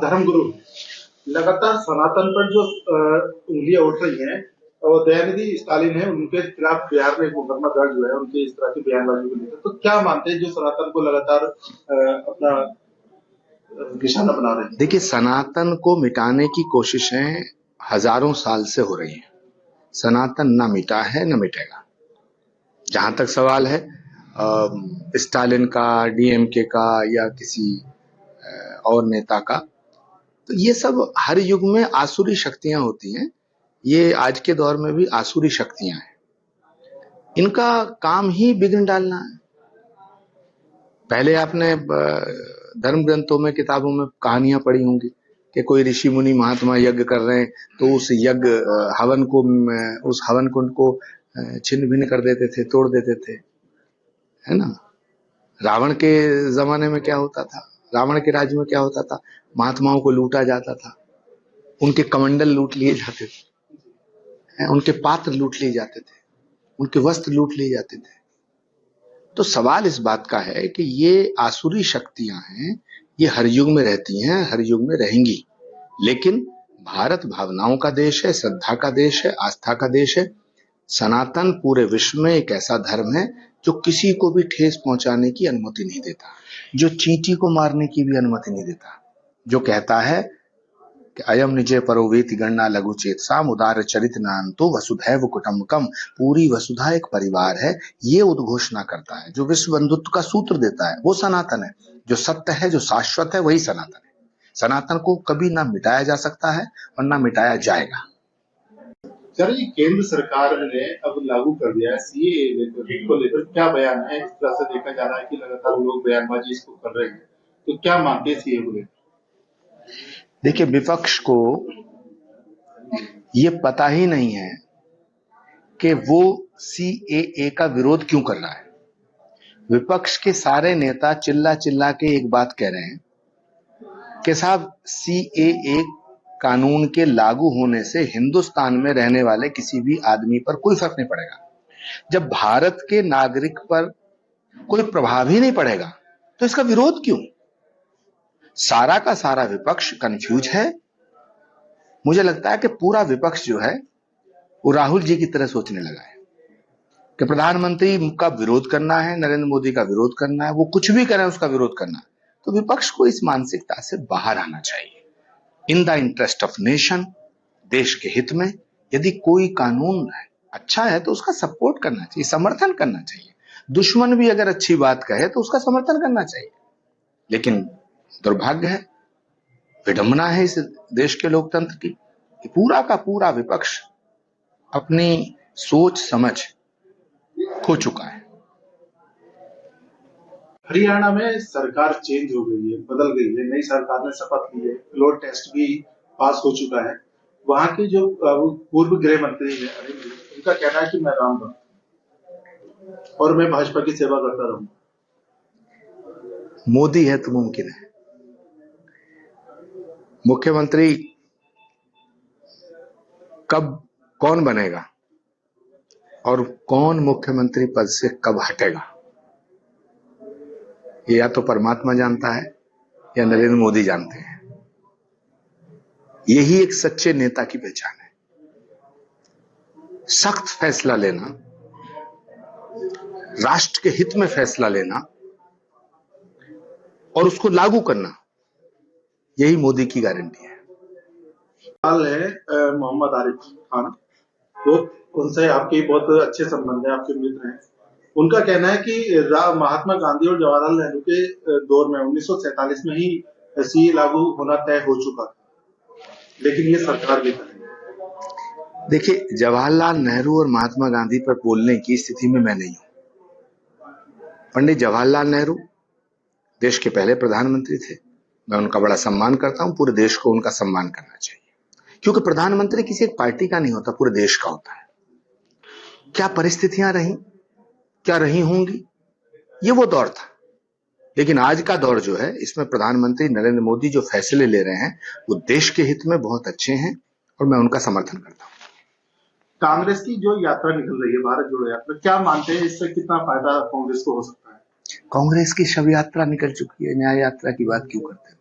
धर्मगुरु लगातार सनातन पर जो उंगलियां उठ रही हैं और दयानिधि स्टालिन है उनके खिलाफ बिहार में एक मुकदमा दर्ज हुआ है उनके इस तरह की बयानबाजी को लेकर। तो क्या मानते हैं जो सनातन को लगातार अपना निशाना बना रहे हैं? देखिए, सनातन को मिटाने की कोशिशें हजारों साल से हो रही हैं। सनातन ना मिटा है न मिटेगा। जहां तक सवाल है स्टालिन का, डीएमके का या किसी और नेता का, तो ये सब हर युग में आसुरी शक्तियां होती हैं। ये आज के दौर में भी आसुरी शक्तियां हैं। इनका काम ही विघ्न डालना है। पहले आपने धर्म ग्रंथों में, किताबों में कहानियां पढ़ी होंगी कि कोई ऋषि मुनि महात्मा यज्ञ कर रहे हैं तो उस यज्ञ हवन को, उस हवन कुंड को छिन्न भिन्न कर देते थे, तोड़ देते थे, है ना। रावण के जमाने में क्या होता था, रावण के राज्य में क्या होता था, महात्माओं को लूटा जाता था, उनके कमंडल लूट लिए जाते थे, उनके पात्र लूट लिए जाते थे, उनके वस्त्र लूट लिए जाते थे। तो सवाल इस बात का है कि ये आसुरी शक्तियां हैं, ये हर युग में रहती हैं, हर युग में रहेंगी। लेकिन भारत भावनाओं का देश है, श्रद्धा का देश है, आस्था का देश है। सनातन पूरे विश्व में एक ऐसा धर्म है जो किसी को भी ठेस पहुंचाने की अनुमति नहीं देता, जो चींटी को मारने की भी अनुमति नहीं देता, जो कहता है कि अयम निजे परोवेति गणना लघु चेतसाम उदार चरित नान्तो वसुधैव कुटुम्बकम। पूरी वसुधा एक परिवार है, ये उद्घोषणा करता है। जो विश्व बंधुत्व का सूत्र देता है वो सनातन है। जो सत्य है, जो शाश्वत है, वही सनातन है। सनातन को कभी ना मिटाया जा सकता है और ना मिटाया जाएगा। सर, ये केंद्र सरकार ने अब लागू कर दिया है सीएए को लेकर, क्या बयान है? इस तरह से देखा जा रहा है कि लगातार लोग बयानबाजी इसको कर रहे हैं, तो क्या मानते हैं सीएए को लेकर? देखिए, विपक्ष को ये पता ही नहीं है कि वो सीएए का विरोध क्यों कर रहा है। विपक्ष के सारे नेता चिल्ला चिल्ला के एक बात कह रहे हैं कि साहब, सीएए कानून के लागू होने से हिंदुस्तान में रहने वाले किसी भी आदमी पर कोई फर्क नहीं पड़ेगा। जब भारत के नागरिक पर कोई प्रभाव ही नहीं पड़ेगा तो इसका विरोध क्यों? सारा का सारा विपक्ष कंफ्यूज है। मुझे लगता है कि पूरा विपक्ष जो है वो राहुल जी की तरह सोचने लगा है कि प्रधानमंत्री का विरोध करना है, नरेंद्र मोदी का विरोध करना है, वो कुछ भी करें उसका विरोध करना है। तो विपक्ष को इस मानसिकता से बाहर आना चाहिए। In the interest of nation, देश के हित में यदि कोई कानून अच्छा है तो उसका सपोर्ट करना चाहिए, समर्थन करना चाहिए। दुश्मन भी अगर अच्छी बात कहे तो उसका समर्थन करना चाहिए। लेकिन दुर्भाग्य है, विडंबना है इस देश के लोकतंत्र की, पूरा का पूरा विपक्ष अपनी सोच समझ खो चुका है। हरियाणा में सरकार चेंज हो गई है, बदल गई है, नई सरकार ने शपथ ली है, फ्लोर टेस्ट भी पास हो चुका है। वहां के जो पूर्व गृह मंत्री है उनका कहना है कि मैं रहूंगा और मैं भाजपा की सेवा करता रहूंगा। मोदी है तो मुमकिन है। मुख्यमंत्री कब कौन बनेगा और कौन मुख्यमंत्री पद से कब हटेगा, ये या तो परमात्मा जानता है या नरेंद्र मोदी जानते हैं। यही एक सच्चे नेता की पहचान है। सख्त फैसला लेना, राष्ट्र के हित में फैसला लेना और उसको लागू करना, यही मोदी की गारंटी है। सवाल है मोहम्मद आरिफ खान, वो उनसे आपके बहुत अच्छे संबंध है, आपके मित्र हैं। उनका कहना है कि महात्मा गांधी और जवाहरलाल नेहरू के दौर में 1947 में ही सीए लागू होना तय हो चुका था, लेकिन ये सरकार भी करेगी। देखिए, जवाहरलाल नेहरू और महात्मा गांधी पर बोलने की स्थिति में मैं नहीं हूं। पंडित जवाहरलाल नेहरू देश के पहले प्रधानमंत्री थे। मैं उनका बड़ा सम्मान करता हूं। पूरे देश को उनका सम्मान करना चाहिए, क्योंकि प्रधानमंत्री किसी एक पार्टी का नहीं होता, पूरे देश का होता है। क्या परिस्थितियां रही, क्या रही होंगी, ये वो दौर था। लेकिन आज का दौर जो है, इसमें प्रधानमंत्री नरेंद्र मोदी जो फैसले ले रहे हैं वो देश के हित में बहुत अच्छे हैं और मैं उनका समर्थन करता हूं। कांग्रेस की जो यात्रा निकल रही है, भारत जोड़ो यात्रा, क्या मानते हैं इससे कितना फायदा कांग्रेस को हो सकता है? कांग्रेस की शव यात्रा निकल चुकी है, न्याय यात्रा की बात क्यों करते हैं?